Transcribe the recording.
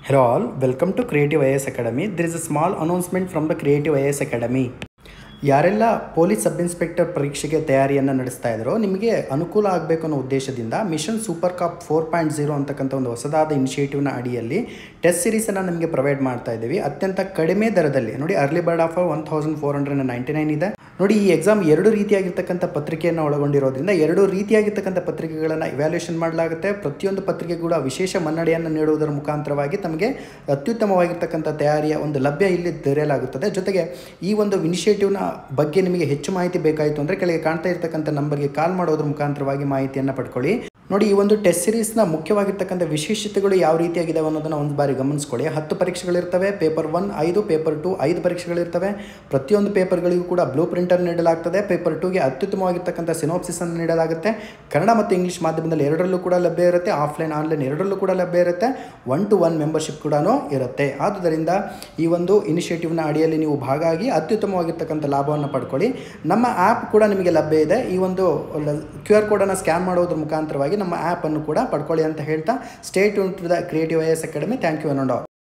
Hello all, welcome to Creative IAS Academy. There is a small announcement from the Creative IAS Academy. ಯಾರೆಲ್ಲ police sub inspector ಪರೀಕ್ಷೆಗೆ ತಯಾರಿಯನ್ನು ನಡೆಸ್ತಾ ಇದ್ದಾರೋ ನಿಮಗೆ ಅನುಕೂಲ ಆಗಬೇಕು ಅನ್ನೋ ಉದ್ದೇಶದಿಂದ ಮಿಷನ್ ಸೂಪರ್ ಕಾಪ್ 4.0 ಅಂತಕ್ಕಂಥ ಒಂದು ಹೊಸದಾದ ಇನಿಷಿಯೇಟಿವ್ನ ಅಡಿಯಲ್ಲಿ ಟೆಸ್ಟ್ ಸೀರೀಸನ್ನು ನಿಮಗೆ ಪ್ರೊವೈಡ್ ಮಾಡ್ತಾ ಇದ್ದೀವಿ. ಅತ್ಯಂತ ಕಡಿಮೆ ದರದಲ್ಲಿ ನೋಡಿ, ಅರ್ಲಿ ಬರ್ಡ್ ಆಫರ್ 1499 ಇದೆ. ನೋಡಿ, ಈ ಎಕ್ಸಾಮ್ ಎರಡು ರೀತಿಯಾಗಿರ್ತಕ್ಕಂಥ ಪತ್ರಿಕೆಯನ್ನು ಒಳಗೊಂಡಿರೋದ್ರಿಂದ ಎರಡು ರೀತಿಯಾಗಿರ್ತಕ್ಕಂಥ ಪತ್ರಿಕೆಗಳನ್ನು ಇವ್ಯಾಲ್ಯೂಯೇಷನ್ ಮಾಡಲಾಗುತ್ತೆ. ಪ್ರತಿಯೊಂದು ಪತ್ರಿಕೆ ಕೂಡ ವಿಶೇಷ ಮನ್ನಣೆಯನ್ನು ನೀಡುವುದರ ಮುಖಾಂತರವಾಗಿ ತಮಗೆ ಅತ್ಯುತ್ತಮವಾಗಿರ್ತಕ್ಕಂಥ ತಯಾರಿಯ ಒಂದು ಲಭ್ಯ ಇಲ್ಲಿ ದೊರೆಯಲಾಗುತ್ತದೆ. ಜೊತೆಗೆ ಈ ಒಂದು ಇನಿಷಿಯೇಟಿವ್ನ ಬಗ್ಗೆ ನಿಮಗೆ ಹೆಚ್ಚು ಮಾಹಿತಿ ಬೇಕಾಯಿತು ಅಂದರೆ ಕೆಳಗೆ ಕಾಣ್ತಾ ಇರ್ತಕ್ಕಂಥ ನಂಬರ್ಗೆ ಕಾಲ್ ಮಾಡೋದ್ರ ಮುಖಾಂತರವಾಗಿ ಮಾಹಿತಿಯನ್ನು ಪಡ್ಕೊಳ್ಳಿ. ನೋಡಿ, ಈ ಒಂದು ಟೆಸ್ಟ್ ಸೀರೀಸ್ನ ಮುಖ್ಯವಾಗಿರ್ತಕ್ಕಂಥ ವಿಶೇಷತೆಗಳು ಯಾವ ರೀತಿಯಾಗಿದ್ದಾವೆ ಅನ್ನೋದನ್ನು ಒಂದು ಬಾರಿ ಗಮನಿಸ್ಕೊಳ್ಳಿ. 10 ಪರೀಕ್ಷೆಗಳಿರ್ತವೆ. Paper 1 5, paper 2 5 ಪರೀಕ್ಷೆಗಳಿರ್ತವೆ. ಪ್ರತಿಯೊಂದು ಪೇಪರ್ಗಳಿಗೂ ಕೂಡ ಬ್ಲೂ ಪ್ರಿಂಟರ್ ನೀಡಲಾಗ್ತದೆ. ಪೇಪರ್ 2ಗೆ ಅತ್ಯುತ್ತಮವಾಗಿರ್ತಕ್ಕಂಥ ಸಿನೋಪ್ಸಿಸ್ ಅನ್ನು ನೀಡಲಾಗುತ್ತೆ. ಕನ್ನಡ ಮತ್ತು ಇಂಗ್ಲೀಷ್ ಮಾಧ್ಯಮದಲ್ಲಿ ಎರಡರಲ್ಲೂ ಕೂಡ ಲಭ್ಯ ಇರುತ್ತೆ. ಆಫ್ಲೈನ್ ಆನ್ಲೈನ್ ಎರಡರಲ್ಲೂ ಕೂಡ ಲಭ್ಯ ಇರುತ್ತೆ. 1-to-1 ಮೆಂಬರ್ಶಿಪ್ ಕೂಡ ಇರುತ್ತೆ. ಆದುದರಿಂದ ಈ ಒಂದು ಇನಿಷಿಯೇಟಿವ್ನ ಅಡಿಯಲ್ಲಿ ನೀವು ಭಾಗ ಅತ್ಯುತ್ತಮವಾಗಿರ್ತಕ್ಕಂಥ ಲಾಭವನ್ನು ಪಡ್ಕೊಳ್ಳಿ. ನಮ್ಮ ಆ್ಯಪ್ ಕೂಡ ನಿಮಗೆ ಲಭ್ಯ ಇದೆ. ಈ ಒಂದು QR ಕೋಡನ್ನು ಸ್ಕ್ಯಾನ್ ಮಾಡೋದ್ರ ಮುಖಾಂತರವಾಗಿ ನಮ್ಮ ಆ್ಯಪನ್ನು ಕೂಡ ಪಡ್ಕೊಳ್ಳಿ ಅಂತ ಹೇಳ್ತಾ, stay tune to the creative IAS academy. Thank you all.